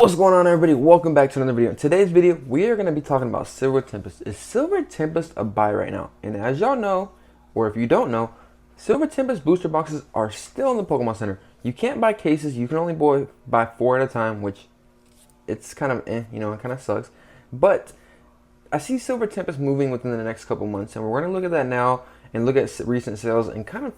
What's going on, everybody? Welcome back to another video. In today's video, we are going to be talking about Silver Tempest. Is Silver Tempest a buy right now? And as y'all know, or if you don't know, Silver Tempest booster boxes are still in the Pokemon Center. You can't buy cases. You can only buy 4 at a time, which it's kind of it kind of sucks. But I see Silver Tempest moving within the next couple months, and we're going to look at that now and look at recent sales and kind of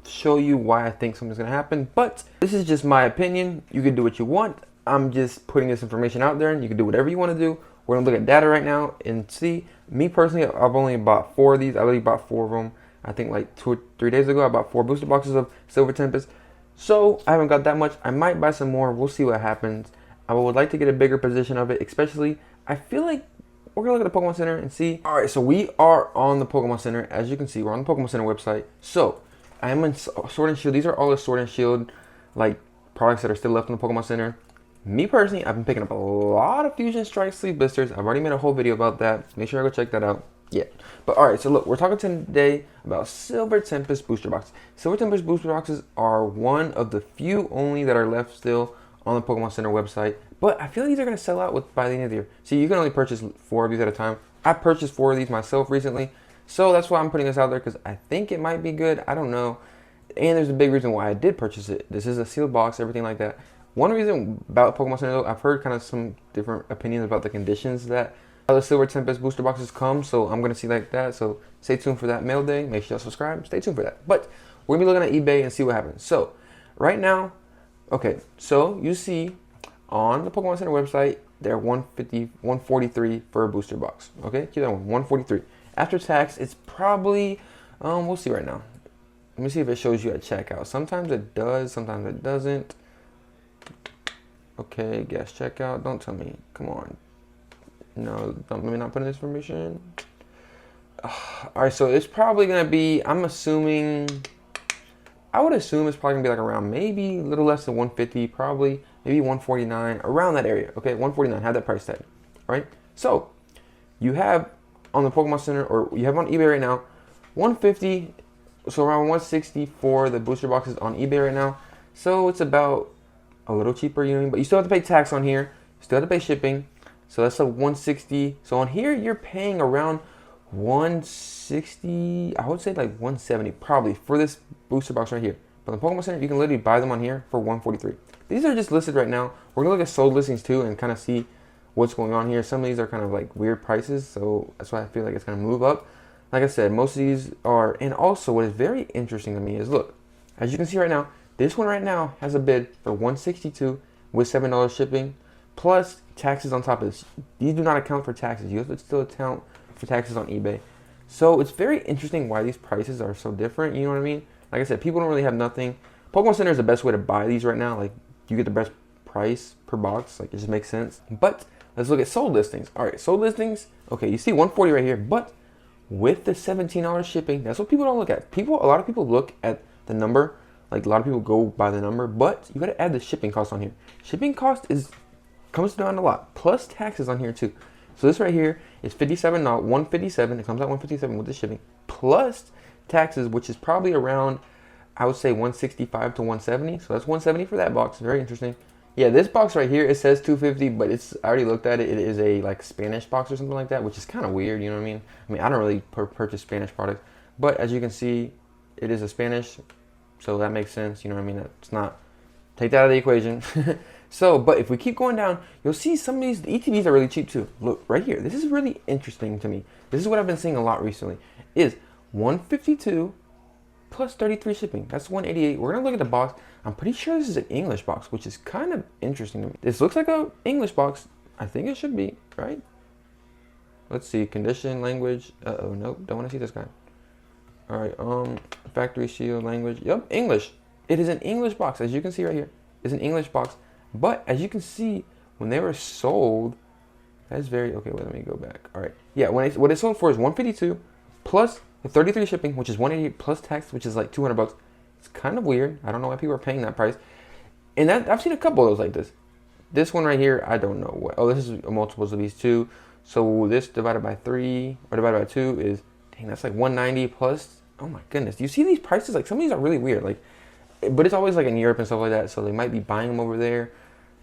show you why I think something's going to happen. But this is just my opinion. You can do what you want. I'm just putting this information out there, and you can do whatever you want to do. We're going to look at data right now and see. Me personally, I've only bought 4 of these. I already bought 4 of them. I think like 2 or 3 days ago, I bought 4 booster boxes of Silver Tempest. So I haven't got that much. I might buy some more. We'll see what happens. I would like to get a bigger position of it, especially I feel like we're going to look at the Pokemon Center and see. All right, so we are on the Pokemon Center. As you can see, we're on the Pokemon Center website. So I am in Sword and Shield. These are all the Sword and Shield like products that are still left in the Pokemon Center. Me personally, I've been picking up a lot of Fusion Strike Sleeve Blisters. I've already made a whole video about that. Make sure I go check that out. Yeah. But alright, so look, we're talking today about Silver Tempest booster boxes. Silver Tempest booster boxes are one of the few only that are left still on the Pokemon Center website. But I feel like these are going to sell out by the end of the year. See, you can only purchase 4 of these at a time. I purchased 4 of these myself recently. So that's why I'm putting this out there, because I think it might be good. I don't know. And there's a big reason why I did purchase it. This is a sealed box, everything like that. One reason about Pokemon Center, though, I've heard kind of some different opinions about the conditions that the Silver Tempest booster boxes come, so I'm going to see like that. So stay tuned for that mail day. Make sure you subscribe. Stay tuned for that. But we're going to be looking at eBay and see what happens. So right now, okay, so you see on the Pokemon Center website, they're $143 for a booster box. Okay, keep that one, $143. After tax, it's probably, we'll see right now. Let me see if it shows you at checkout. Sometimes it does, sometimes it doesn't. Okay, guess checkout. Don't tell me. Come on. No, let me not put in this information. Alright, so it's probably going to be, I would assume it's probably going to be like around maybe a little less than 150, probably, maybe 149, around that area. Okay, 149, have that price tag. Alright, so you have on the Pokemon Center, or you have on eBay right now, 150, so around 160 for the booster boxes on eBay right now. So it's about a little cheaper, you know what I mean? But you still have to pay tax on here. You still have to pay shipping. So that's a 160. So on here, you're paying around 160. I would say like 170 probably for this booster box right here. But the Pokemon Center, you can literally buy them on here for 143. These are just listed right now. We're going to look at sold listings too and kind of see what's going on here. Some of these are kind of like weird prices. So that's why I feel like it's going to move up. Like I said, most of these are. And also what is very interesting to me is, look, as you can see right now, this one right now has a bid for $162 with $7 shipping, plus taxes on top of this. These do not account for taxes. You have to still account for taxes on eBay. So it's very interesting why these prices are so different. You know what I mean? Like I said, people don't really have nothing. Pokemon Center is the best way to buy these right now. Like, you get the best price per box. Like, it just makes sense. But let's look at sold listings. All right, sold listings. Okay, you see 140 right here, but with the $17 shipping, that's what people don't look at. A lot of people look at the number. Like, a lot of people go by the number, but you got to add the shipping cost on here. Shipping cost comes down a lot, plus taxes on here too. So this right here is $57, not $157. It comes out $157 with the shipping, plus taxes, which is probably around, I would say, $165 to $170. So that's $170 for that box. Very interesting. Yeah, this box right here, it says $250, but I already looked at it. It is a like Spanish box or something like that, which is kind of weird. You know what I mean? I don't really purchase Spanish products, but as you can see, it is a Spanish. So that makes sense, you know what I mean? That's not, take that out of the equation. So, but if we keep going down, you'll see some of these, the ETBs are really cheap too. Look, right here. This is really interesting to me. This is what I've been seeing a lot recently. Is 152 plus 33 shipping. That's 188. We're going to look at the box. I'm pretty sure this is an English box, which is kind of interesting to me. This looks like an English box. I think it should be, right? Let's see. Condition, language. Uh-oh, nope. Don't want to see this guy. All right, factory shield, language. Yep, English. It is an English box, as you can see right here. It's an English box. But as you can see, when they were sold, that's very, okay, wait, let me go back. All right, yeah, what it's sold for is 152 plus the 33 shipping, which is 188 plus tax, which is like 200 bucks. It's kind of weird. I don't know why people are paying that price. And I've seen a couple of those like this. This one right here, I don't know what. Oh, this is multiples of these two. So this divided by 3 or divided by 2 is, dang, that's like 190 plus. Oh my goodness. Do you see these prices? Like, some of these are really weird. Like, but it's always like in Europe and stuff like that. So they might be buying them over there.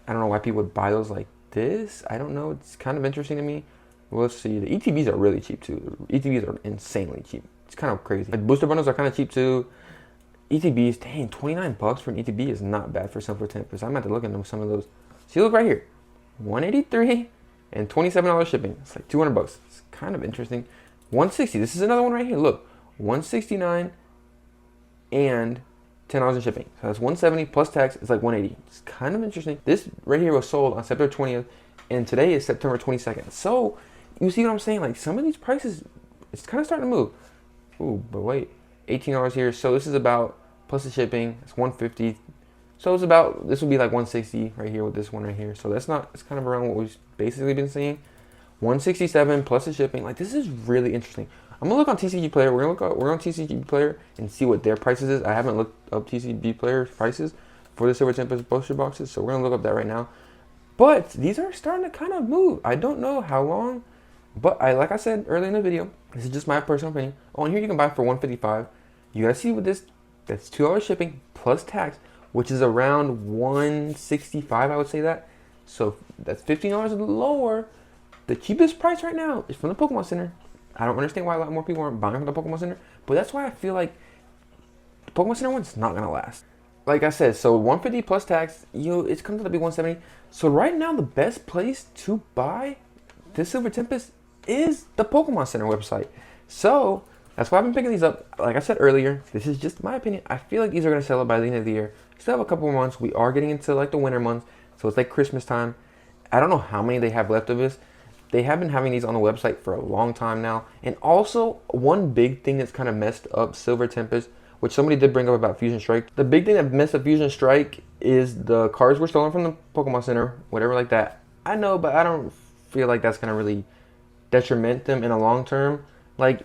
I don't know why people would buy those like this. I don't know. It's kind of interesting to me. Well, let's see. The ETBs are really cheap too. The ETBs are insanely cheap. It's kind of crazy. Like booster bundles are kind of cheap too. ETBs, dang, 29 bucks for an ETB is not bad for Silver Tempest. I'm about to look into some of those. See, look right here, 183 and $27 shipping. It's like 200 bucks. It's kind of interesting. 160. This is another one right here. Look, 169 and $10 in shipping. So that's 170 plus tax. It's like 180. It's kind of interesting. This right here was sold on September 20th, and today is September 22nd. So you see what I'm saying? Like some of these prices, it's kind of starting to move. Ooh, but wait, $18 here. So this is about plus the shipping. It's 150. So it's about, this would be like 160 right here with this one right here. So that's not, it's kind of around what we've basically been seeing. 167 plus the shipping. Like this is really interesting. I'm gonna look on TCG Player. We're on TCG Player and see what their prices is. I haven't looked up TCG Player prices for the Silver Tempest booster boxes, so we're gonna look up that right now. But these are starting to kind of move. I don't know how long, but like I said earlier in the video, this is just my personal opinion. Oh, and here you can buy for 155. You gotta see with this, that's $2 shipping plus tax, which is around 165. I would say that. So that's $15 lower. The cheapest price right now is from the Pokemon Center. I don't understand why a lot more people aren't buying from the Pokemon Center, but that's why I feel like the Pokemon Center one's not gonna last. Like I said, so 150 plus tax, it's comes out to be 170. So right now, the best place to buy this Silver Tempest is the Pokemon Center website. So that's why I've been picking these up. Like I said earlier, this is just my opinion. I feel like these are gonna sell out by the end of the year. Still have a couple more months. We are getting into like the winter months, so it's like Christmas time. I don't know how many they have left of this. They have been having these on the website for a long time now. And also, one big thing that's kind of messed up Silver Tempest, which somebody did bring up about Fusion Strike. The big thing that messed up Fusion Strike is the cards were stolen from the Pokemon Center, whatever like that. I know, but I don't feel like that's going to really detriment them in a long term. Like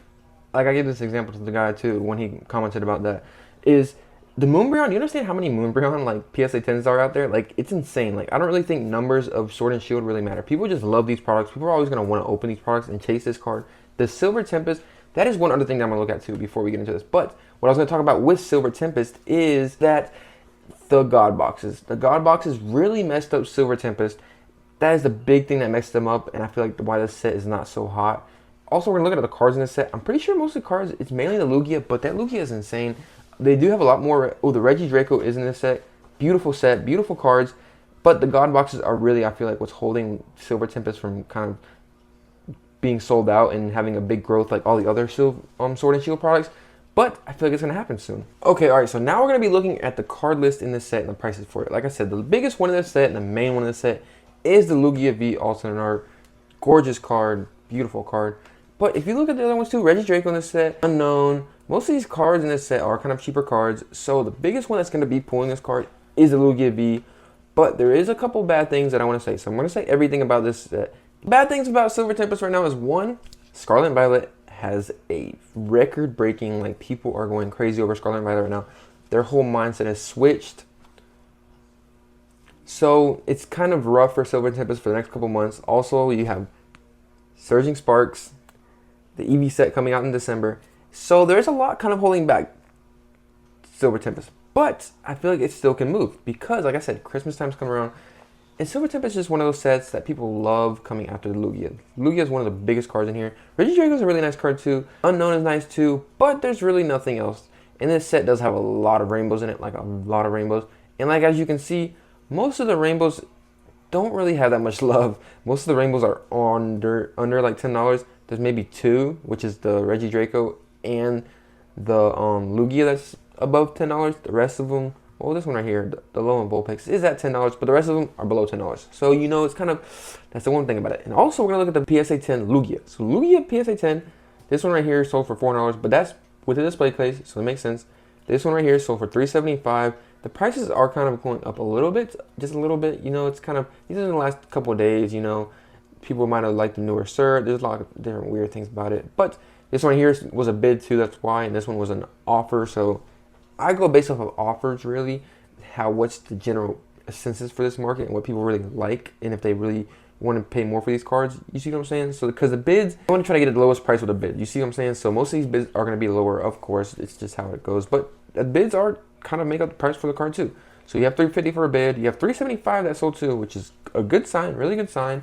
I gave this example to the guy too when he commented about that. Is the Moonbreon, you understand how many Moonbreon like PSA 10s are out there? Like it's insane. Like I don't really think numbers of Sword and Shield really matter. People just love these products. People are always going to want to open these products and chase this card. The Silver Tempest, that is one other thing that I'm going to look at too before we get into this. But what I was going to talk about with Silver Tempest is that the God Boxes. The God Boxes really messed up Silver Tempest. That is the big thing that messed them up, and I feel like why this set is not so hot. Also, we're going to look at the cards in this set. I'm pretty sure most of the cards, it's mainly the Lugia, but that Lugia is insane. They do have a lot more. Oh, the Reggie Draco is in this set. Beautiful set, beautiful cards. But the God Boxes are really, I feel like, what's holding Silver Tempest from kind of being sold out and having a big growth like all the other Sword and Shield products. But I feel like it's going to happen soon. Okay, all right, so now we're going to be looking at the card list in this set and the prices for it. Like I said, the biggest one in this set and the main one in this set is the Lugia V Alternate Art. Gorgeous card, beautiful card. But if you look at the other ones too, Reggie Draco in this set, Unknown. Most of these cards in this set are kind of cheaper cards. So the biggest one that's going to be pulling this card is the Lugia V. But there is a couple bad things that I want to say. So I'm going to say everything about this set. Bad things about Silver Tempest right now is one, Scarlet and Violet has a record-breaking, like people are going crazy over Scarlet and Violet right now. Their whole mindset has switched. So it's kind of rough for Silver Tempest for the next couple months. Also, you have Surging Sparks, the EV set coming out in December. So there's a lot kind of holding back Silver Tempest. But I feel like it still can move because, like I said, Christmas time's coming around. And Silver Tempest is just one of those sets that people love coming after the Lugia. Lugia is one of the biggest cards in here. Reggie Draco is a really nice card too. Unknown is nice too, but there's really nothing else. And this set does have a lot of rainbows in it, like a lot of rainbows. And like as you can see, most of the rainbows don't really have that much love. Most of the rainbows are under like $10. There's maybe two, which is the Reggie Draco and the Lugia that's above $10. The rest of them, well, this one right here, the low and Vulpix is at $10, but the rest of them are below $10. So, you know, it's kind of, that's the one thing about it. And also, we're going to look at the PSA 10 Lugia. So, Lugia PSA 10, this one right here sold for $400, but that's with a display case, so it makes sense. This one right here sold for $375. The prices are kind of going up a little bit, just a little bit. You know, it's kind of, these are in the last couple of days, you know. People might have liked the newer cert. There's a lot of different weird things about it. But this one here was a bid too, that's why. And this one was an offer, so I go based off of offers, really, what's the general census for this market and what people really like, and if they really want to pay more for these cards. You see what I'm saying? So because the bids, I want to try to get the lowest price with a bid. You see what I'm saying? So most of these bids are going to be lower, of course. It's just how it goes. But the bids are kind of make up the price for the card too. So you have 350 for a bid. You have 375 that sold too, which is a good sign, really good sign.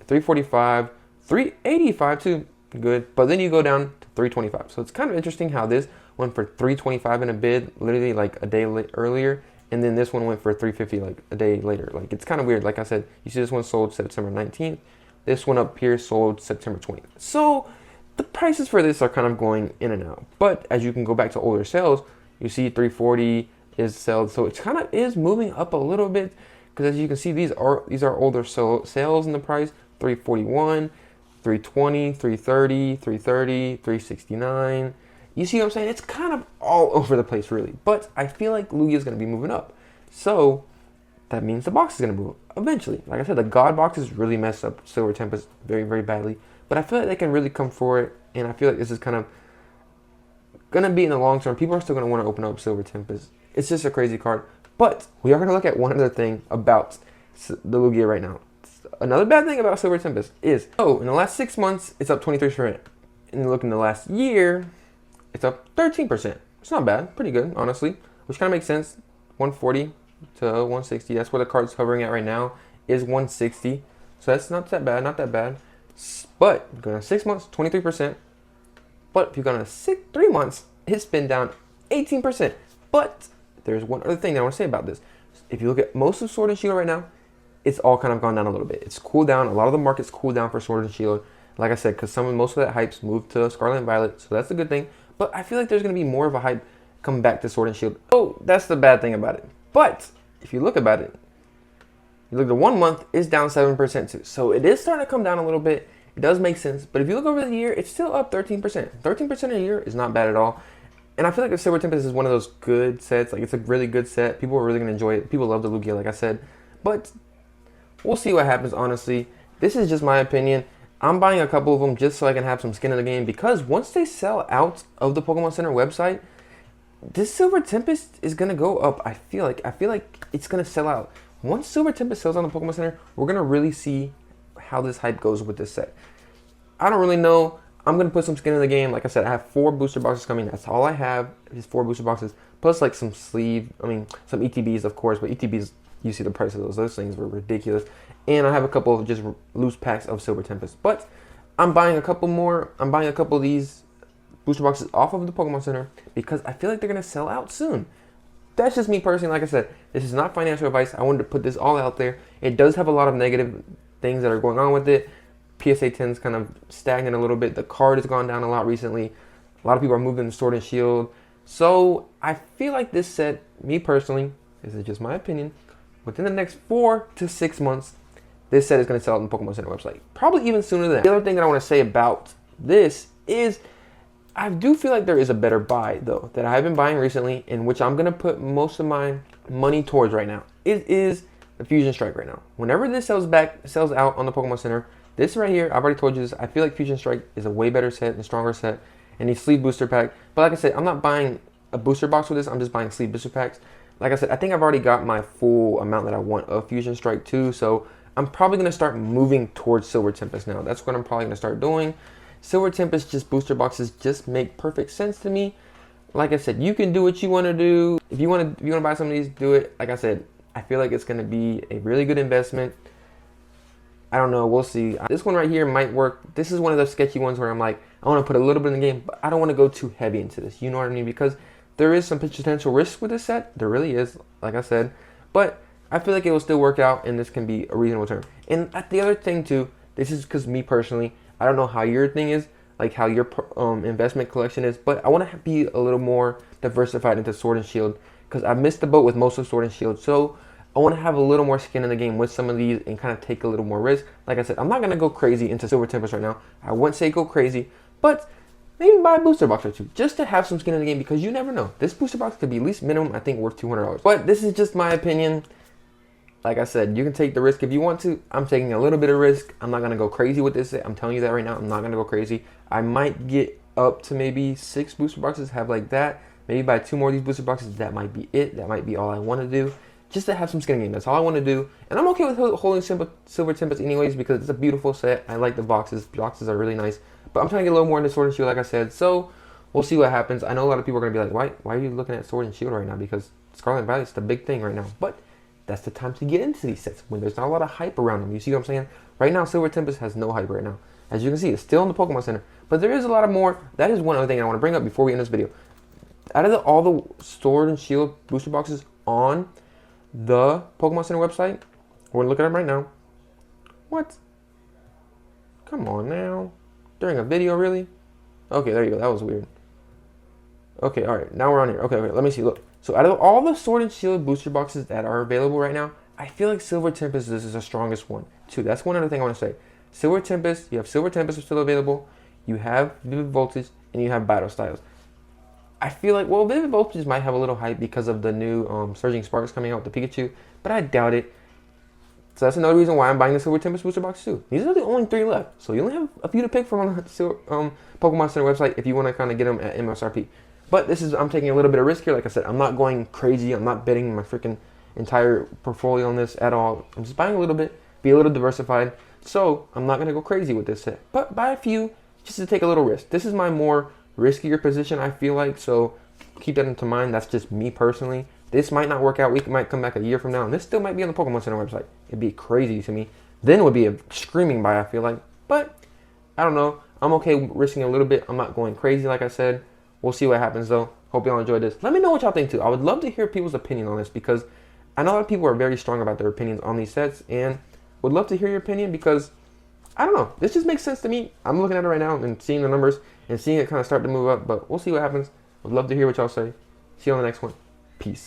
345, 385 too, good. But then you go down to 325. So it's kind of interesting how this went for 325 in a bid, literally like a day earlier, and then this one went for 350 like a day later. Like it's kind of weird. Like I said, you see this one sold September 19th. This one up here sold September 20th. So the prices for this are kind of going in and out. But as you can go back to older sales, you see 340 is sold. So it kind of is moving up a little bit, because as you can see, these are older sales in the price. 341, 320, 330, 330, 369. You see what I'm saying? It's kind of all over the place, really. But I feel like Lugia is going to be moving up. So that means the box is going to move up eventually. Like I said, the God boxes really messed up Silver Tempest very, very badly. But I feel like they can really come for it. And I feel like this is kind of going to be in the long term. People are still going to want to open up Silver Tempest. It's just a crazy card. But we are going to look at one other thing about the Lugia right now. Another bad thing about Silver Tempest is, in the last 6 months, it's up 23%. And you look in the last year, it's up 13%. It's not bad. Pretty good, honestly. Which kind of makes sense. 140 to 160. That's where the card's hovering at right now, is 160. So that's not that bad, not that bad. But going on 6 months, 23%. But if you go on 3 months, it's been down 18%. But there's one other thing that I want to say about this. If you look at most of Sword and Shield right now, it's all kind of gone down a little bit. It's cooled down. A lot of the market's cooled down for Sword and Shield. Like I said, because most of that hype's moved to Scarlet and Violet, so that's a good thing. But I feel like there's going to be more of a hype coming back to Sword and Shield. Oh, that's the bad thing about it. But if you look about it, you look at 1 month, it's down 7% too. So it is starting to come down a little bit. It does make sense. But if you look over the year, it's still up 13%. 13% a year is not bad at all. And I feel like the Silver Tempest is one of those good sets. Like, it's a really good set. People are really going to enjoy it. People love the Lugia, like I said. But we'll see what happens, honestly. This is just my opinion. I'm buying a couple of them just so I can have some skin in the game, because once they sell out of the Pokemon Center website, this Silver Tempest is going to go up. I feel like it's going to sell out. Once Silver Tempest sells on the Pokemon Center, we're going to really see how this hype goes with this set. I don't really know. I'm going to put some skin in the game. Like I said, I have 4 booster boxes coming. That's all I have is 4 booster boxes. Plus like some some ETBs, of course. But ETBs, you see the price of those. Those things were ridiculous. And I have a couple of just loose packs of Silver Tempest. But I'm buying a couple more. I'm buying a couple of these booster boxes off of the Pokemon Center because I feel like they're going to sell out soon. That's just me personally. Like I said, this is not financial advice. I wanted to put this all out there. It does have a lot of negative things that are going on with it. PSA 10's kind of stagnant a little bit. The card has gone down a lot recently. A lot of people are moving to Sword and Shield. So I feel like this set, me personally, this is just my opinion, within the next 4 to 6 months, this set is going to sell out on the Pokemon Center website. Probably even sooner than that. The other thing that I want to say about this is I do feel like there is a better buy, though, that I've been buying recently, in which I'm going to put most of my money towards right now. It is the Fusion Strike right now. Whenever this sells out on the Pokemon Center, this right here, I've already told you this, I feel like Fusion Strike is a way better set and stronger set, and a sleeve booster pack. But like I said, I'm not buying a booster box with this, I'm just buying sleeve booster packs. Like I said, I think I've already got my full amount that I want of Fusion Strike too, so I'm probably going to start moving towards Silver Tempest now. That's what I'm probably going to start doing. Silver Tempest, just booster boxes, just make perfect sense to me. Like I said, you can do what you want to do. If you want to buy some of these, do it. Like I said, I feel like it's going to be a really good investment. I don't know. We'll see. This one right here might work. This is one of those sketchy ones where I'm like, I want to put a little bit in the game, but I don't want to go too heavy into this. You know what I mean? Because there is some potential risk with this set. There really is, like I said. But I feel like it will still work out, and this can be a reasonable term. And the other thing, too, this is because me personally, I don't know how your thing is, like how your investment collection is, but I want to be a little more diversified into Sword and Shield because I missed the boat with most of Sword and Shield. So I want to have a little more skin in the game with some of these and kind of take a little more risk. Like I said, I'm not going to go crazy into Silver Tempest right now. I wouldn't say go crazy, but maybe buy a booster box or two just to have some skin in the game because you never know. This booster box could be at least minimum, I think, worth $200. But this is just my opinion. Like I said, you can take the risk if you want to. I'm taking a little bit of risk. I'm not going to go crazy with this. I'm telling you that right now. I'm not going to go crazy. I might get up to maybe 6 booster boxes, have like that. Maybe buy 2 more of these booster boxes. That might be it. That might be all I want to do. Just to have some skin in the game. That's all I want to do. And I'm okay with holding Silver Tempest anyways because it's a beautiful set. I like the boxes. Boxes are really nice. But I'm trying to get a little more into Sword and Shield, like I said. So we'll see what happens. I know a lot of people are going to be like, why are you looking at Sword and Shield right now? Because Scarlet Violet's the big thing right now. But that's the time to get into these sets when there's not a lot of hype around them. You see what I'm saying? Right now, Silver Tempest has no hype right now. As you can see, it's still in the Pokemon Center. But there is a lot of more. That is one other thing I want to bring up before we end this video. Out of all the Sword and Shield booster boxes on the Pokemon Center website, we're looking at them right now. What? Come on now. During a video, really? Okay, there you go. That was weird. Okay, alright. Now we're on here. Okay, let me see. Look. So out of all the Sword and Shield booster boxes that are available right now, I feel like Silver Tempest is the strongest one, too. That's one other thing I want to say. Silver Tempest, you have Silver Tempest still available. You have Vivid Voltage, and you have Battle Styles. I feel like, well, Vivid Voltage might have a little hype because of the new Surging Sparks coming out with the Pikachu, but I doubt it. So that's another reason why I'm buying the Silver Tempest booster box too. These are the only 3 left, so you only have a few to pick from on the Pokemon Center website if you want to kind of get them at MSRP. But I'm taking a little bit of risk here. Like I said, I'm not going crazy. I'm not betting my freaking entire portfolio on this at all. I'm just buying a little bit, be a little diversified. So I'm not going to go crazy with this set, but buy a few just to take a little risk. This is my more riskier position, I feel like, so keep that into mind. That's just me personally. This might not work out. We might come back a year from now, and this still might be on the Pokemon Center website. It'd be crazy to me. Then it would be a screaming buy, I feel like. But I don't know. I'm okay risking a little bit. I'm not going crazy, like I said. We'll see what happens, though. Hope y'all enjoyed this. Let me know what y'all think, too. I would love to hear people's opinion on this because I know a lot of people are very strong about their opinions on these sets, and would love to hear your opinion because, I don't know. This just makes sense to me. I'm looking at it right now and seeing the numbers and seeing it kind of start to move up, but we'll see what happens. Would love to hear what y'all say. See you on the next one. Peace.